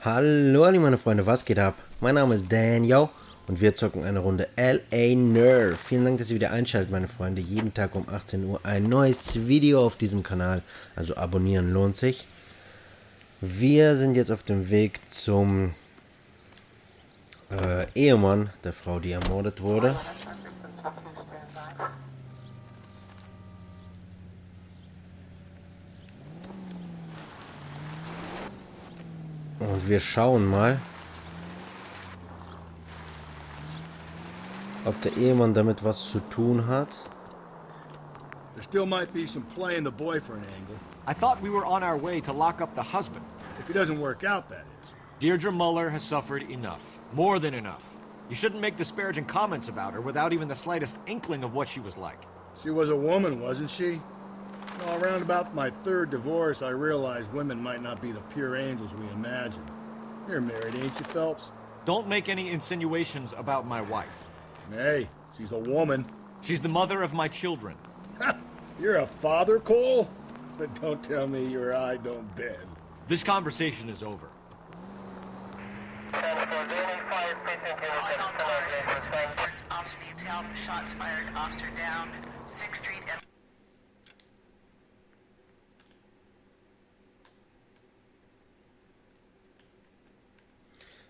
Hallo meine Freunde, was geht ab? Mein Name ist Daniel und wir zocken eine Runde LA Noire. Vielen Dank, dass ihr wieder einschaltet, meine Freunde. Jeden Tag um 18 Uhr ein neues Video auf diesem Kanal. Also abonnieren lohnt sich. Wir sind jetzt auf dem Weg zum Ehemann der Frau, die ermordet wurde. Und wir schauen mal, ob der Ehemann damit was zu tun hat. There still might be some playing the boyfriend angle. I thought we were on our way to lock up the husband. If it doesn't work out, that is. Deirdre Muller has suffered enough. More than enough. You shouldn't make disparaging comments about her without even the slightest inkling of what she was like. She was a woman, wasn't she? Well, around about my third divorce, I realized women might not be the pure angels we imagine. You're married, ain't you, Phelps? Don't make any insinuations about my wife. Hey, she's a woman. She's the mother of my children. You're a father, Cole? But don't tell me your eye don't bend. This conversation is over. Officer needs help. Shots fired. Officer down. 6th Street.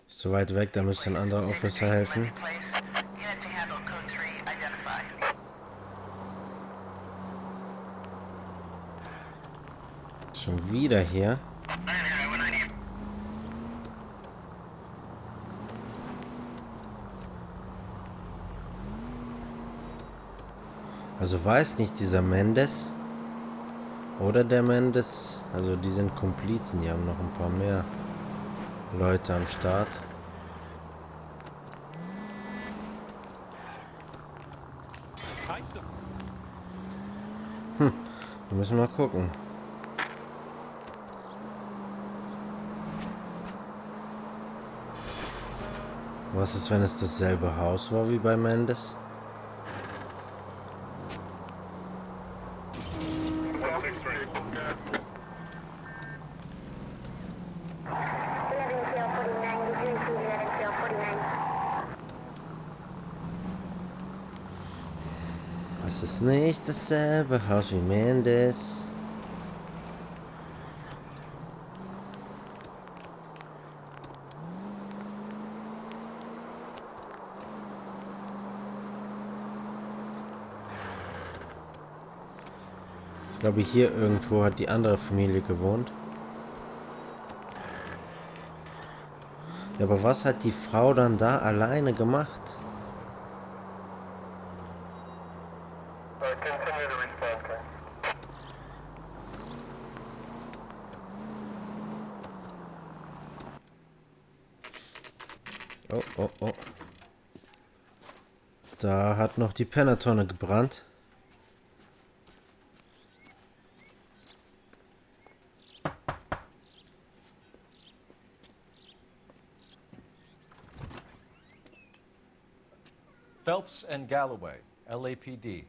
Ist zu weit weg, da müsste ein anderer Officer helfen. Unit to handle code 3 identified. Schon wieder hier. Also weiß nicht dieser Mendes oder der Mendes, also die sind Komplizen, die haben noch ein paar mehr Leute am Start. Wir müssen mal gucken. Was ist, wenn es dasselbe Haus war wie bei Mendes? Es ist nicht dasselbe Haus wie Mendes. Ich glaube, hier irgendwo hat die andere Familie gewohnt. Ja, aber was hat die Frau dann da alleine gemacht? Oh, oh, oh. Da hat noch die Pennertonne gebrannt. Phelps and Galloway, LAPD.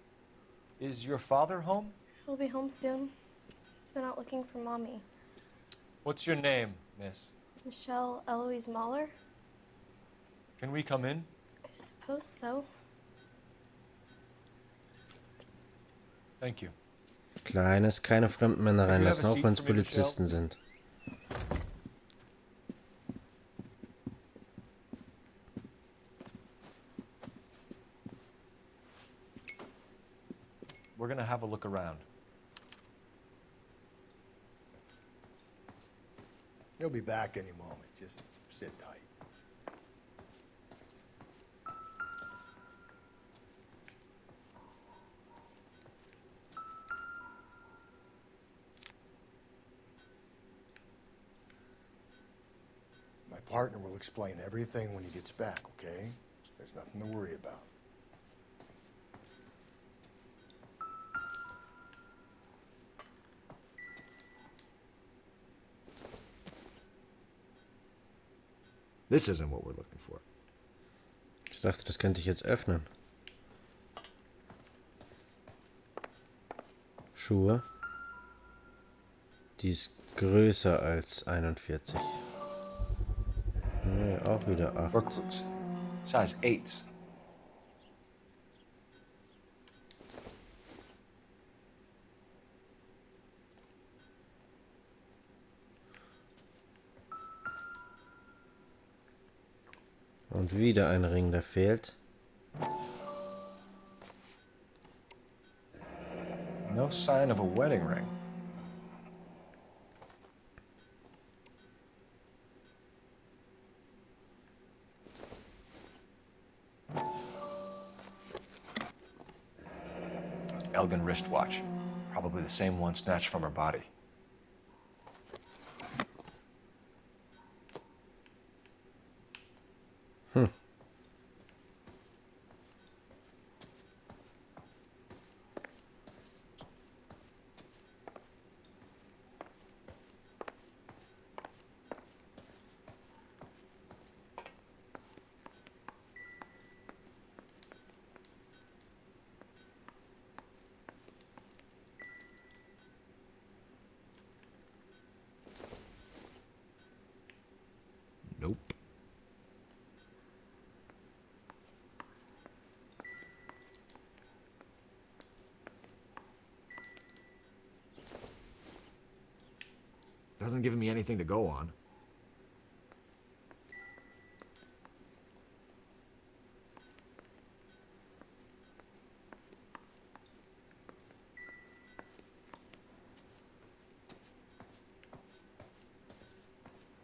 Is your father home? He'll be home soon. He's been out looking for Mommy. What's your name, miss? Michelle Eloise Mahler? Can we come in? I suppose so. Thank you. Kleines, keine fremden Männer reinlassen, auch wenn es Polizisten sind. We're gonna have a look around. He'll be back any moment. Just sit tight. My partner will explain everything when he gets back, okay? There's nothing to worry about. This isn't what we're looking for. Ich dachte, das könnte ich jetzt öffnen. Schuhe. Die ist größer als 41. Nee, auch wieder 8. Work boots. Size 8. Und wieder ein Ring, der fehlt. No sign of a wedding ring. Elgin wristwatch. Probably the same one snatched from her body. Nope. Doesn't give me anything to go on.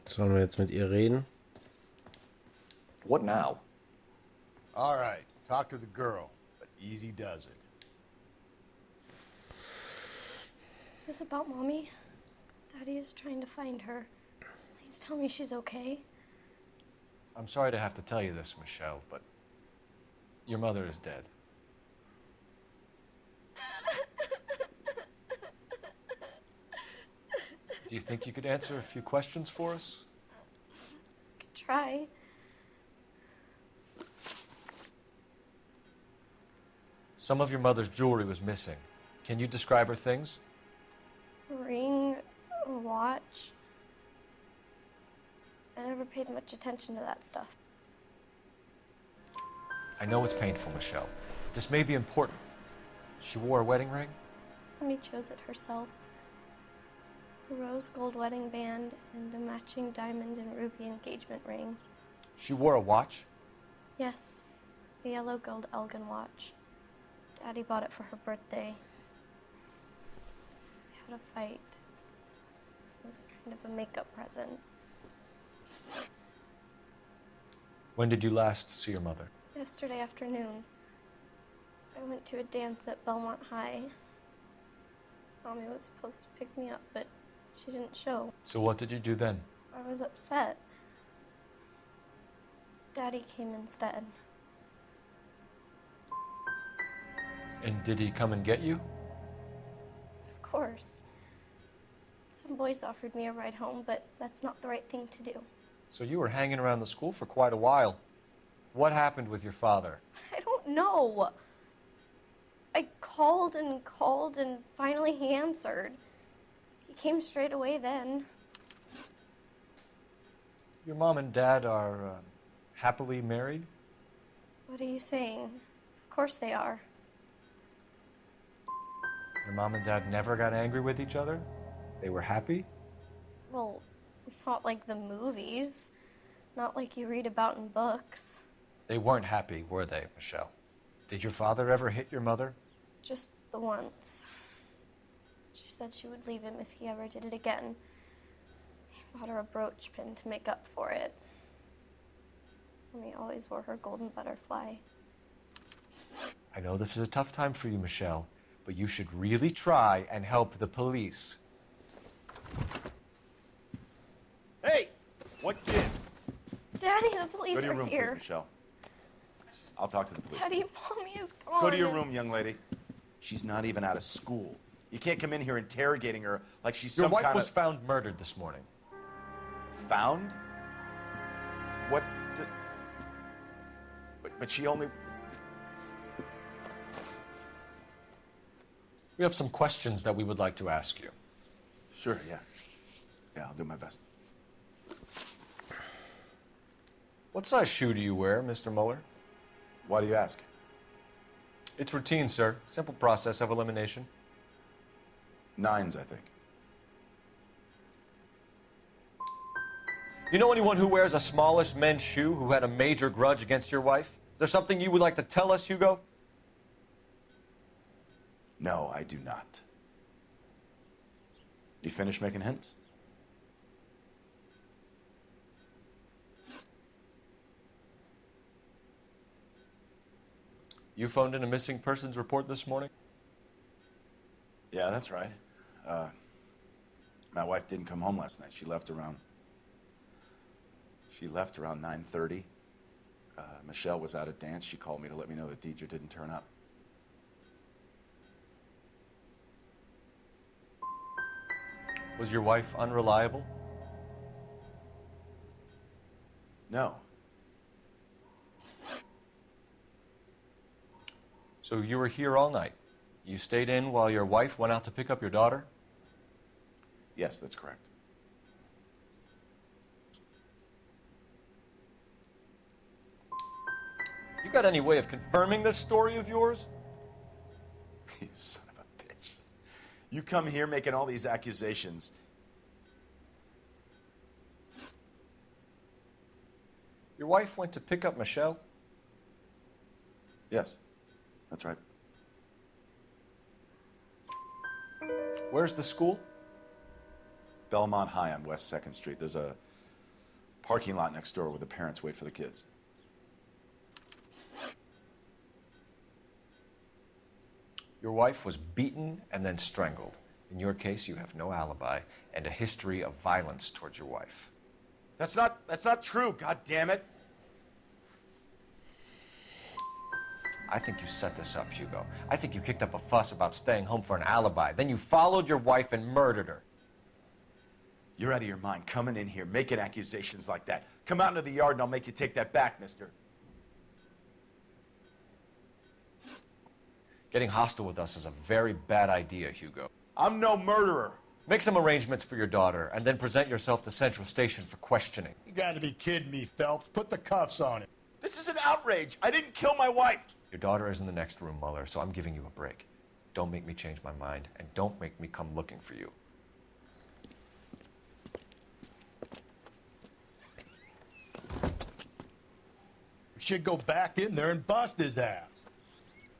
Sollen wir jetzt mit ihr reden? What now? All right, talk to the girl, but easy does it. Is this about Mommy? Daddy is trying to find her. Please tell me she's okay. I'm sorry to have to tell you this, Michelle, but your mother is dead. Do you think you could answer a few questions for us? Could try. Some of your mother's jewelry was missing. Can you describe her things? A ring, a watch. I never paid much attention to that stuff. I know it's painful, Michelle. This may be important. She wore a wedding ring? Mommy chose it herself. A rose gold wedding band and a matching diamond and ruby engagement ring. She wore a watch? Yes, a yellow gold Elgin watch. Daddy bought it for her birthday. We had a fight. It was kind of a makeup present. When did you last see your mother? Yesterday afternoon, I went to a dance at Belmont High. Mommy was supposed to pick me up, but she didn't show. So what did you do then? I was upset. Daddy came instead. And did he come and get you? Of course. Some boys offered me a ride home, but that's not the right thing to do. So you were hanging around the school for quite a while. What happened with your father? I don't know. I called and finally he answered. He came straight away then. Your mom and dad are happily married? What are you saying? Of course they are. Your mom and dad never got angry with each other? They were happy? Well, not like the movies. Not like you read about in books. They weren't happy, were they, Michelle? Did your father ever hit your mother? Just the once. She said she would leave him if he ever did it again. He bought her a brooch pin to make up for it. Mommy always wore her golden butterfly. I know this is a tough time for you, Michelle, but you should really try and help the police. Hey! What gives? Daddy, the police Go to your are room, here. please, Michelle. I'll talk to the police. Daddy, Mommy is gone. Go to your room, young lady. She's not even out of school. You can't come in here interrogating her like she's Your some wife kind was of... found murdered this morning. Found? What? But she only... We have some questions that we would like to ask you. Sure, yeah. Yeah, I'll do my best. What size shoe do you wear, Mr. Mueller? Why do you ask? It's routine, sir. Simple process of elimination. 9s, I think. You know anyone who wears a smallish men's shoe who had a major grudge against your wife? Is there something you would like to tell us, Hugo? No, I do not. You finished making hints? You phoned in a missing persons report this morning? Yeah, that's right. My wife didn't come home last night. She left around 9:30. Michelle was out at dance. She called me to let me know that Deidre didn't turn up. Was your wife unreliable? No. So you were here all night. You stayed in while your wife went out to pick up your daughter? Yes, that's correct. You got any way of confirming this story of yours? You son of a bitch. You come here making all these accusations. Your wife went to pick up Michelle? Yes, that's right. Where's the school? Belmont High on West 2nd Street. There's a parking lot next door where the parents wait for the kids. Your wife was beaten and then strangled. In your case, you have no alibi and a history of violence towards your wife. That's not true, god damn it. I think you set this up, Hugo. I think you kicked up a fuss about staying home for an alibi. Then you followed your wife and murdered her. You're out of your mind coming in here making accusations like that. Come out into the yard and I'll make you take that back, mister. Getting hostile with us is a very bad idea, Hugo. I'm no murderer. Make some arrangements for your daughter and then present yourself to Central Station for questioning. You gotta be kidding me, Phelps. Put the cuffs on him. This is an outrage. I didn't kill my wife. Your daughter is in the next room, Mueller, so I'm giving you a break. Don't make me change my mind, and don't make me come looking for you. We should go back in there and bust his ass.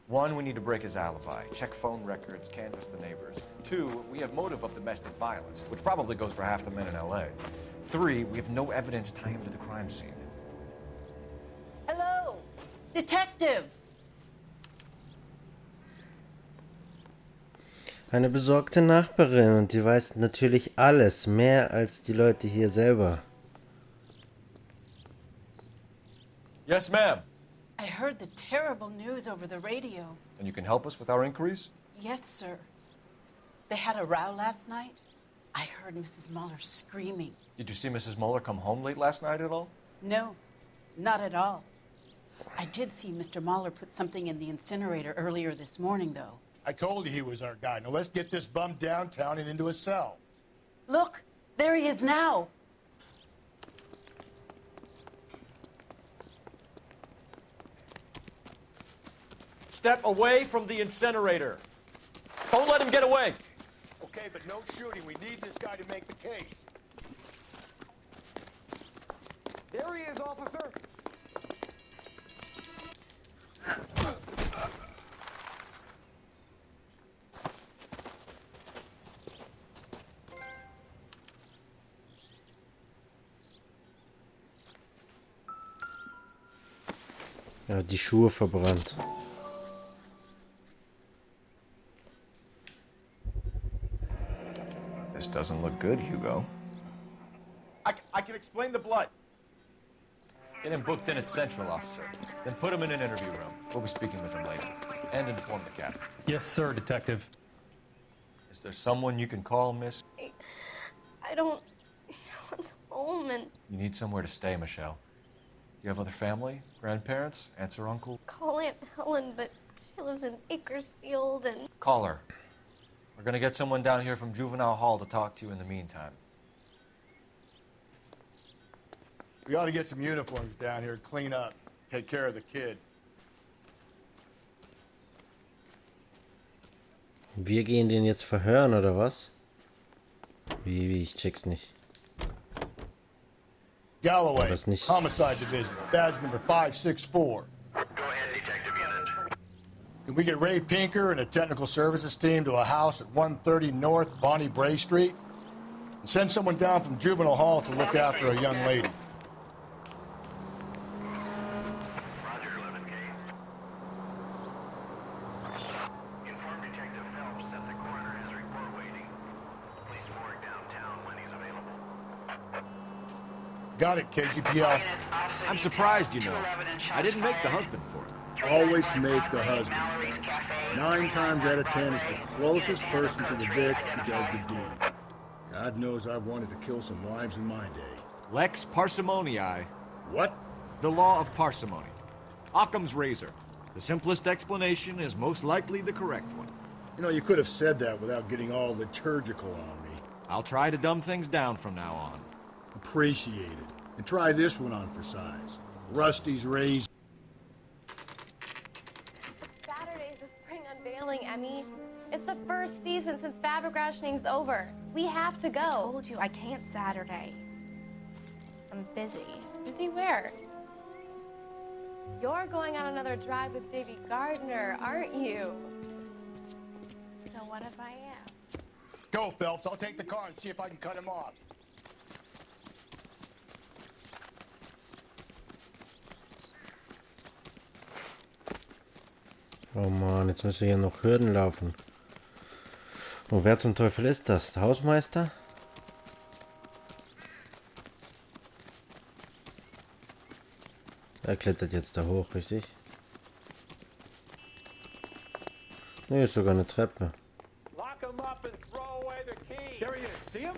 1, we need to break his alibi. Check phone records, canvass the neighbors. 2, we have motive of domestic violence, which probably goes for half the men in LA. 3, we have no evidence tying him to the crime scene. Hello, detective. Eine besorgte Nachbarin und die weiß natürlich alles, mehr als die Leute hier selber. Yes, ma'am. I heard the terrible news over the radio. And you can help us with our inquiries? Yes, sir. They had a row last night. I heard Mrs. Mueller screaming. Did you see Mrs. Mueller come home late last night at all? No, not at all. I did see Mr. Mueller put something in the incinerator earlier this morning, though. I told you he was our guy. Now let's get this bum downtown and into a cell. Look, there he is now. Step away from the incinerator. Don't let him get away. Okay, but no shooting. We need this guy to make the case. There he is, officer. Ja, die Schuhe verbrannt. This doesn't look good, Hugo. I can explain the blood. Get him booked in at Central, officer. Then put him in an interview room. We'll be speaking with him later. And inform the captain. Yes, sir, detective. Is there someone you can call, miss? I don't want home, and You need somewhere to stay, Michelle. You have other family? Grandparents? Aunts or uncle? call Aunt Helen, but she lives in Bakersfield, and Call her. We're gonna get someone down here from Juvenile Hall to talk to you in the meantime. We ought to get some uniforms down here, clean up, take care of the kid. Wir gehen den jetzt verhören, oder was? Wie, ich check's nicht. Galloway, das nicht? Homicide Division, badge number 564. Go ahead, Detective Unit. Can we get Ray Pinker and a technical services team to a house at 130 North Bonnie Bray Street? And send someone down from Juvenile Hall to look after a young lady. Roger, 11K. Inform Detective Phelps that the coroner has report waiting. Police morgue downtown when he's available. Got it, KGPL. I'm surprised, you know. I didn't make the husband for it. Always make the husband. 9 times out of 10, it's the closest person to the Vic who does the deed. God knows I've wanted to kill some wives in my day. Lex parsimoniae. What? The law of parsimony. Occam's razor. The simplest explanation is most likely the correct one. You know, you could have said that without getting all liturgical on me. I'll try to dumb things down from now on. Appreciate it. And try this one on for size. Rusty's raised. Saturday's the spring unveiling, Emmy. It's the first season since fabric rationing's over. We have to go. I told you I can't Saturday. I'm busy. Busy where? You're going on another drive with Davy Gardner, aren't you? So what if I am? Go, Phelps. I'll take the car and see if I can cut him off. Oh Mann, jetzt müssen wir hier noch Hürden laufen. Oh, wer zum Teufel ist das? Der Hausmeister? Er klettert jetzt da hoch, richtig? Ne, ist sogar eine Treppe. Lock him up and throw away the key. There he is. See him?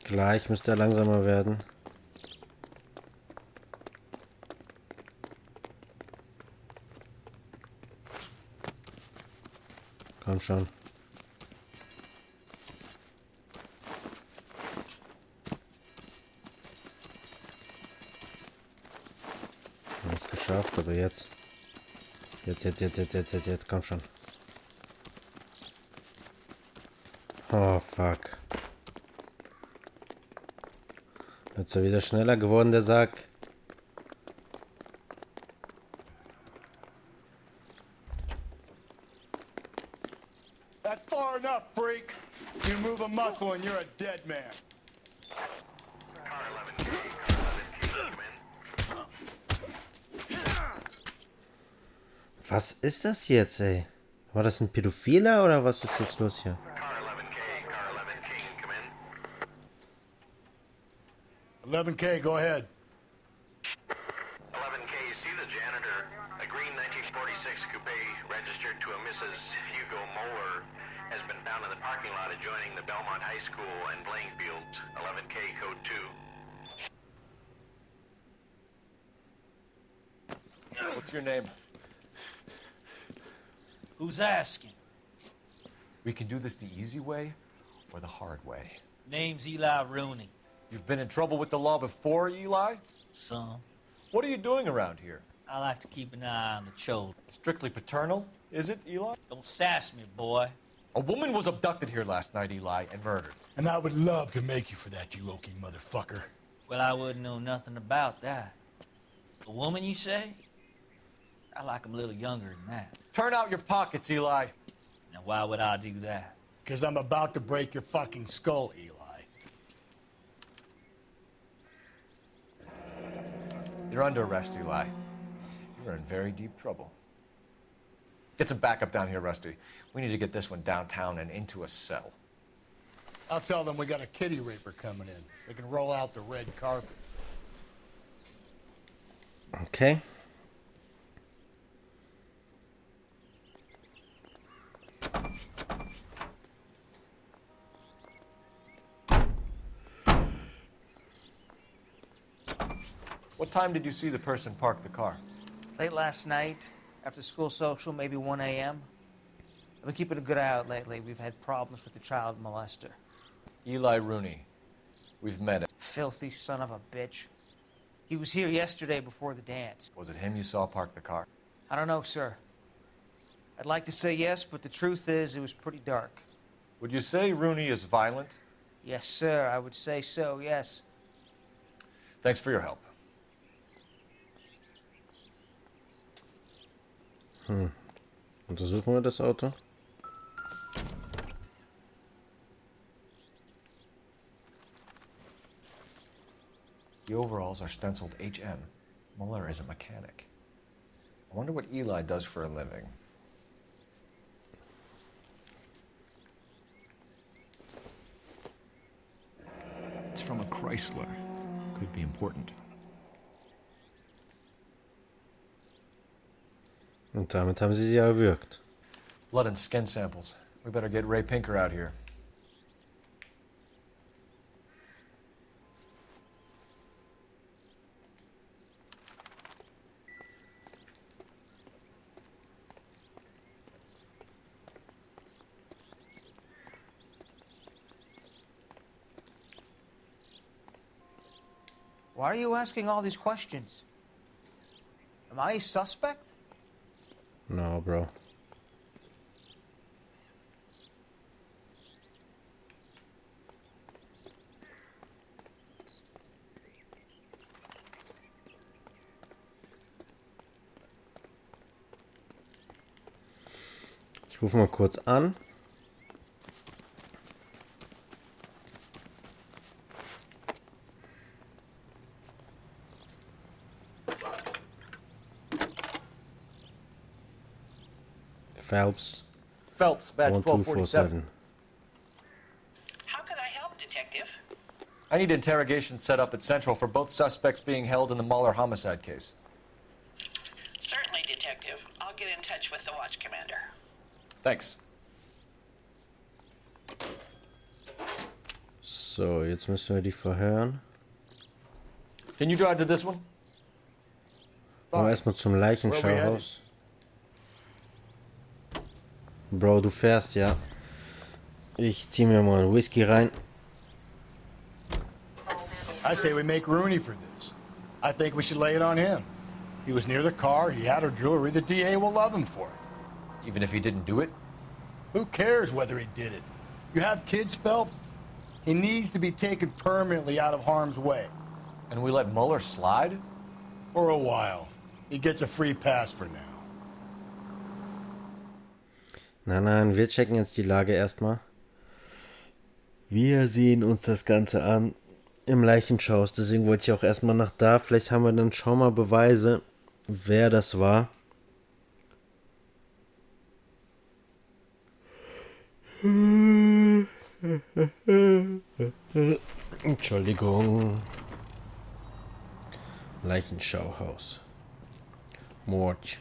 Gleich müsste er langsamer werden. Komm schon. Nicht geschafft, aber jetzt. Jetzt, komm schon. Oh, fuck. Jetzt ist er wieder schneller geworden, der Sack. That's far enough, freak. You move a muscle and you're a dead man. Car 11K, car 11K, come in. Was ist das jetzt, ey? War das ein Pädophiler oder was ist jetzt los hier? Car 11K, car 11 King, come in. 11K, go ahead. 11K, see the janitor. A green 1946 coupe registered to a Mrs. Hugo Moeller has been found in the parking lot adjoining the Belmont High School and playing fields. 11K, code 2. What's your name? Who's asking? We can do this the easy way or the hard way. Name's Eli Rooney. You've been in trouble with the law before, Eli? Some. What are you doing around here? I like to keep an eye on the children. Strictly paternal, is it, Eli? Don't sass me, boy. A woman was abducted here last night, Eli, and murdered. And I would love to make you for that, you oaky motherfucker. Well, I wouldn't know nothing about that. A woman, you say? I like 'em a little younger than that. Turn out your pockets, Eli. Now, why would I do that? Because I'm about to break your fucking skull, Eli. You're under arrest, Eli. You're in very deep trouble. Get some backup down here, Rusty. We need to get this one downtown and into a cell. I'll tell them we got a kitty raper coming in. They can roll out the red carpet. Okay. What time did you see the person park the car? Late last night, after school social, maybe 1 a.m. I've been keeping a good eye out lately. We've had problems with the child molester. Eli Rooney. We've met him. Filthy son of a bitch. He was here yesterday before the dance. Was it him you saw park the car? I don't know, sir. I'd like to say yes, but the truth is it was pretty dark. Would you say Rooney is violent? Yes, sir. I would say so, yes. Thanks for your help. Untersuchen wir das Auto. The overalls are stenciled HM. Muller is a mechanic. I wonder what Eli does for a living. It's from a Chrysler. Could be important. Und damit haben sie erwürgt. Blood and skin samples. We better get Ray Pinker out here. Why are you asking all these questions? Am I a suspect? No, bro. Ich rufe mal kurz an. Phelps, Badge 1247. How can I help, Detective? I need interrogation set up at Central for both suspects being held in the Muller homicide case. Certainly, Detective. I'll get in touch with the watch commander. Thanks. So, jetzt müssen wir die verhören. Can you drive to this one? Aber erstmal zum Leichenschauhaus. Bro, du fährst, ja. Ich zieh mir mal einen Whisky rein. I say we make Rooney for this. I think we should lay it on him. He was near the car, he had her jewelry, the DA will love him for it. Even if he didn't do it? Who cares whether he did it? You have kids, Phelps? He needs to be taken permanently out of harm's way. And we let Muller slide? For a while. He gets a free pass for now. Nein, wir checken jetzt die Lage erstmal. Wir sehen uns das Ganze an im Leichenschaus. Deswegen wollte ich auch erstmal nach da. Vielleicht haben wir dann schon mal Beweise, wer das war. Entschuldigung. Leichenschauhaus. Mord.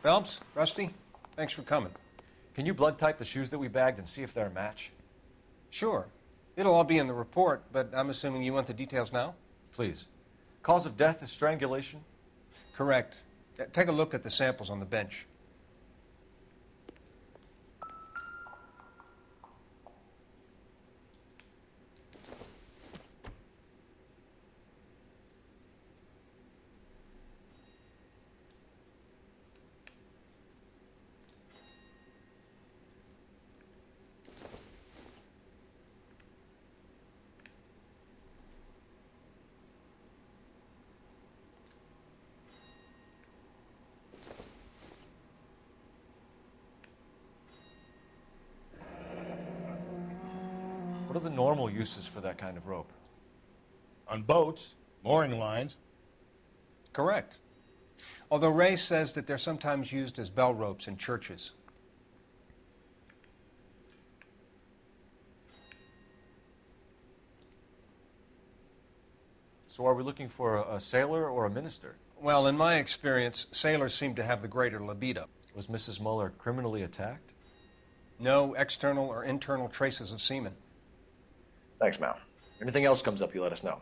Phelps, Rusty, thanks for coming. Can you blood type the shoes that we bagged and see if they're a match? Sure. It'll all be in the report, but I'm assuming you want the details now? Please. Cause of death is strangulation? Correct. Take a look at the samples on the bench. What are the normal uses for that kind of rope? On boats, mooring lines. Correct. Although Ray says that they're sometimes used as bell ropes in churches. So are we looking for a sailor or a minister? Well, in my experience, sailors seem to have the greater libido. Was Mrs. Muller criminally attacked? No external or internal traces of semen. Thanks, Mal. Anything else comes up, you let us know.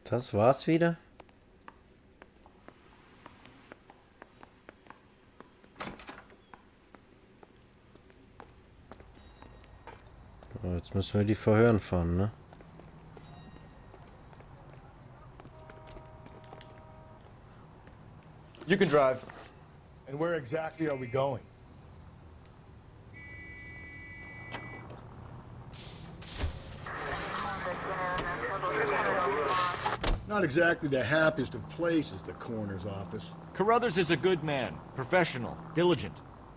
Das war's wieder? So, jetzt müssen wir die verhören fahren, ne? You can drive. And where exactly are we going? Not exactly the happiest of places, the coroner's office. Carruthers is a good man, professional, diligent.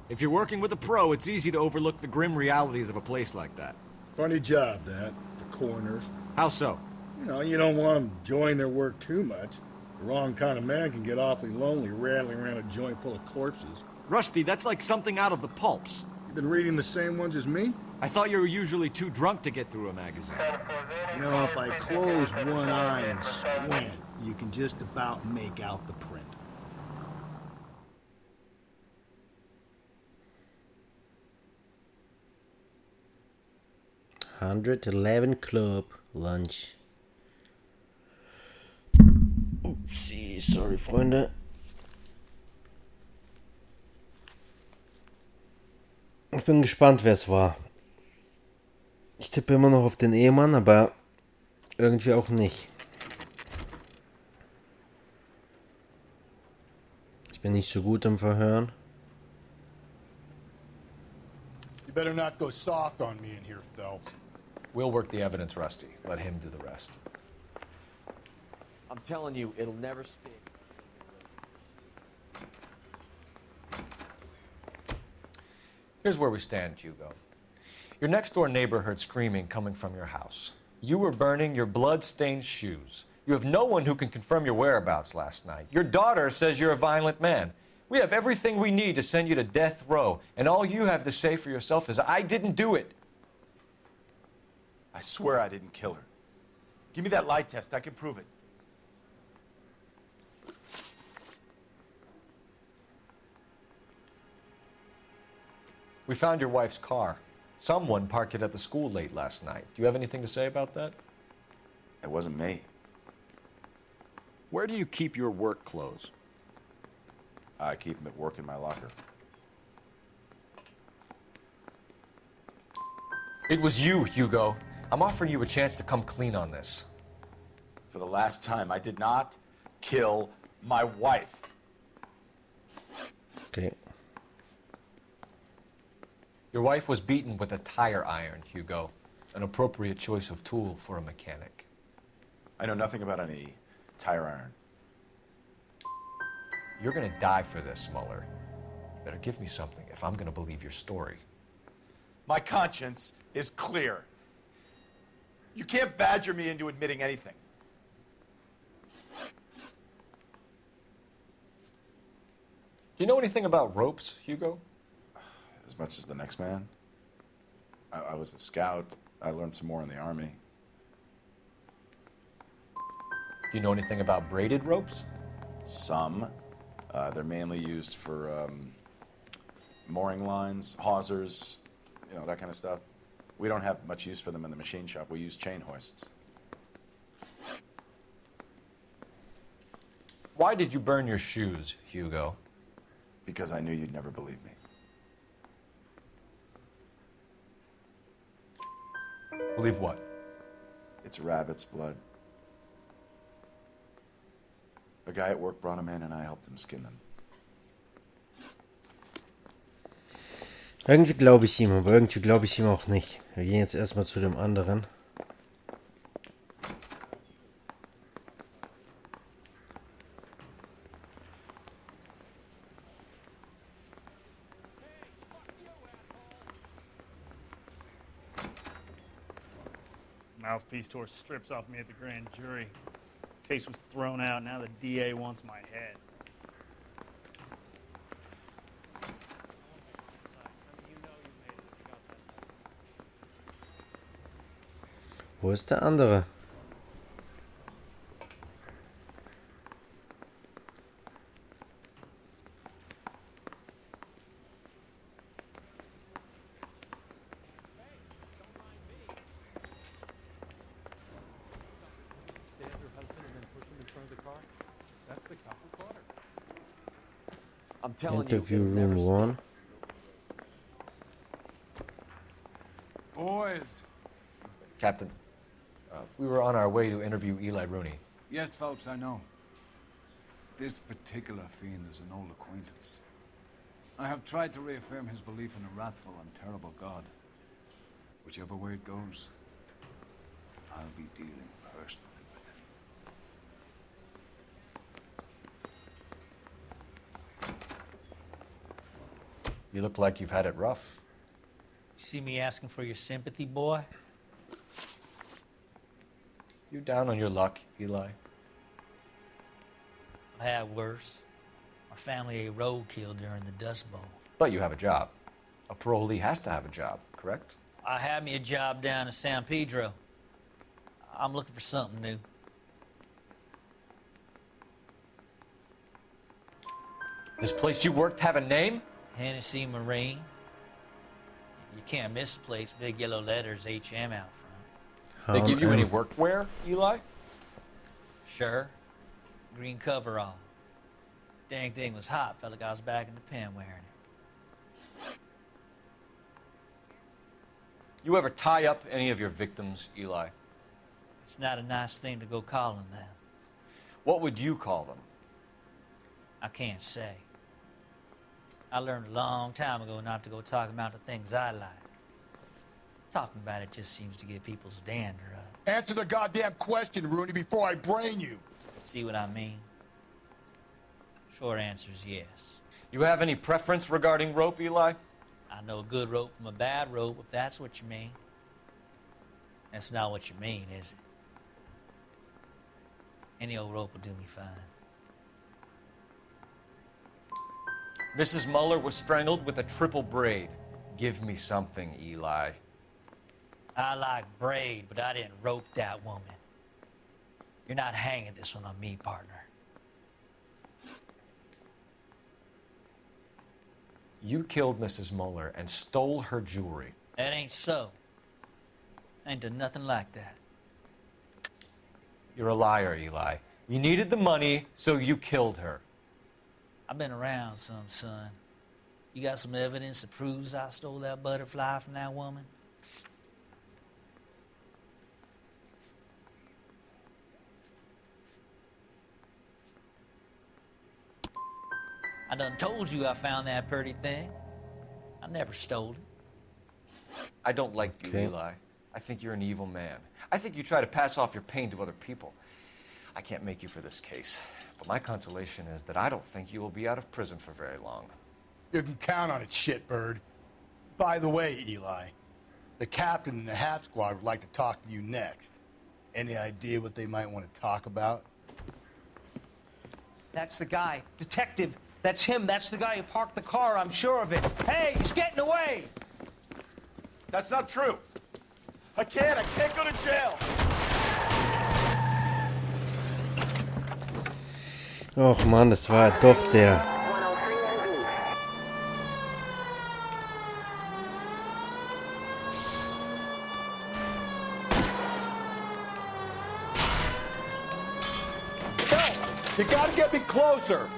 If you're working with a pro, it's easy to overlook the grim realities of a place like that. Funny job, that, the coroner's. How so? You know, you don't want them enjoying their work too much. The wrong kind of man can get awfully lonely rattling around a joint full of corpses. Rusty, that's like something out of the pulps. You been reading the same ones as me? I thought you were usually too drunk to get through a magazine. You know, if I close one eye and squint, you can just about make out the print. $111 Club Lunch. Upsi, sorry, Freunde. Ich bin gespannt, wer es war. Ich tippe immer noch auf den Ehemann, aber irgendwie auch nicht. Ich bin nicht so gut im Verhören. You better not go soft on me in here, Phelps. We'll work the evidence, Rusty. Let him do the rest. I'm telling you, it'll never stick. Here's where we stand, Hugo. Your next-door neighbor heard screaming coming from your house. You were burning your blood-stained shoes. You have no one who can confirm your whereabouts last night. Your daughter says you're a violent man. We have everything we need to send you to death row, and all you have to say for yourself is, I didn't do it. I swear I didn't kill her. Give me that lie test. I can prove it. We found your wife's car. Someone parked it at the school late last night. Do you have anything to say about that? It wasn't me. Where do you keep your work clothes? I keep them at work in my locker. It was you, Hugo. I'm offering you a chance to come clean on this. For the last time, I did not kill my wife. Okay. Your wife was beaten with a tire iron, Hugo. An appropriate choice of tool for a mechanic. I know nothing about any tire iron. You're gonna die for this, Muller. You better give me something if I'm gonna believe your story. My conscience is clear. You can't badger me into admitting anything. Do you know anything about ropes, Hugo? As much as the next man. I was a scout. I learned some more in the Army. Do you know anything about braided ropes? Some. They're mainly used for mooring lines, hawsers, you know, that kind of stuff. We don't have much use for them in the machine shop. We use chain hoists. Why did you burn your shoes, Hugo? Because I knew you'd never believe me. Believe what? It's rabbit's blood. A guy at work brought them in and I helped him skin them. Irgendwie glaube ich ihm, aber irgendwie glaube ich ihm auch nicht. Wir gehen jetzt erstmal zu dem anderen. Mouthpiece tore strips off me at the grand jury. Case was thrown out. Now the DA wants my head. Wo ist der andere? I'm telling Interview you, room 1. Boys. Captain, we were on our way to interview Eli Rooney. Yes, Phelps, I know. This particular fiend is an old acquaintance. I have tried to reaffirm his belief in a wrathful and terrible God. Whichever way it goes, I'll be dealing personally with him. You look like you've had it rough. You see me asking for your sympathy, boy? You down on your luck, Eli? I've had worse. Our family ate roadkill during the Dust Bowl. But you have a job. A parolee has to have a job, correct? I had me a job down in San Pedro. I'm looking for something new. This place you worked have a name? Hennessy Marine. You can't miss the place. Big yellow letters, HM out front. They give you any workwear, Eli? Sure. Green coverall. Dang thing was hot. Felt like I was back in the pen wearing it. You ever tie up any of your victims, Eli? It's not a nice thing to go calling them. What would you call them? I can't say. I learned a long time ago not to go talking about the things I like. Talking about it just seems to get people's dander up. Answer the goddamn question, Rooney, before I brain you. See what I mean? Short answer is yes. You have any preference regarding rope, Eli? I know a good rope from a bad rope, if that's what you mean. That's not what you mean, is it? Any old rope will do me fine. Mrs. Muller was strangled with a triple braid. Give me something, Eli. I like braid, but I didn't rope that woman. You're not hanging this one on me, partner. You killed Mrs. Muller and stole her jewelry. That ain't so. I ain't done nothing like that. You're a liar, Eli. You needed the money, so you killed her. I've been around some, son. You got some evidence that proves I stole that butterfly from that woman? I done told you I found that pretty thing. I never stole it. I don't like you, Eli. I think you're an evil man. I think you try to pass off your pain to other people. I can't make you for this case, but my consolation is that I don't think you will be out of prison for very long. You can count on it, shitbird. By the way, Eli, the captain and the Hat Squad would like to talk to you next. Any idea what they might want to talk about? That's the guy. Detective. That's him. That's the guy who parked the car. I'm sure of it. Hey, he's getting away. That's not true. I can't go to jail. Och Mann, das war doch der. You gotta get me closer.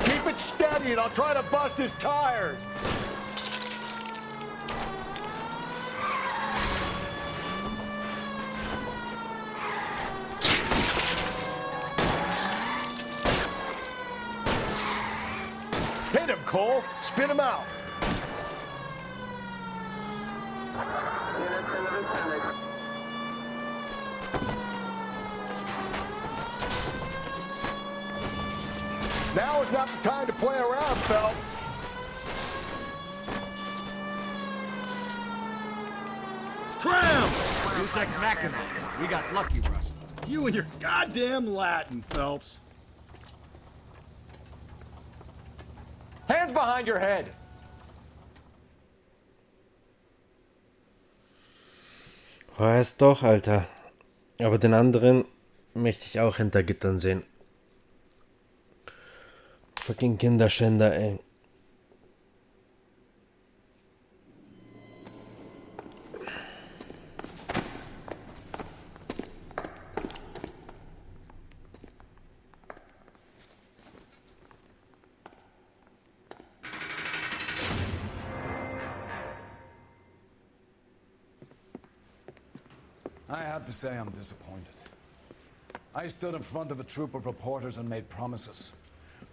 Keep it steady and I'll try to bust his tires. Hit him, Cole. Spin him out. Now is not the time to play around, Phelps. Tram! Who's like Mackinac? We got lucky, Russ. You and your goddamn Latin, Phelps. Hands behind your head! Weiß doch, Alter. Aber den anderen möchte ich auch hinter Gittern sehen. Fucking Kinderschänder, ey. I have to say I'm disappointed. I stood in front of a troop of reporters and made promises.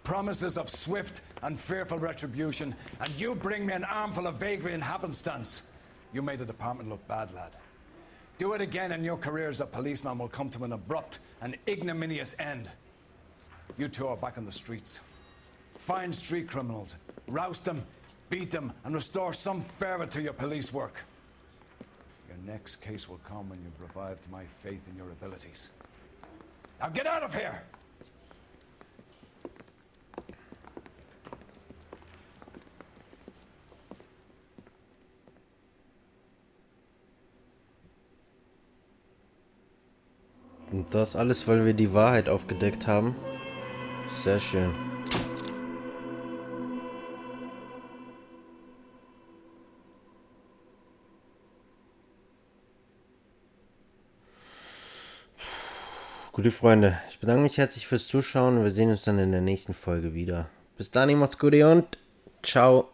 Promises of swift and fearful retribution, and you bring me an armful of vagary and happenstance. You made the department look bad, lad. Do it again and your career as a policeman will come to an abrupt and ignominious end. You two are back on the streets. Find street criminals, roust them, beat them, and restore some fervor to your police work. Your next case will come when you've revived my faith in your abilities. Now get out of here! Und das alles, weil wir die Wahrheit aufgedeckt haben. Sehr schön. Gute Freunde, ich bedanke mich herzlich fürs Zuschauen und wir sehen uns dann in der nächsten Folge wieder. Bis dann, macht's gut und ciao.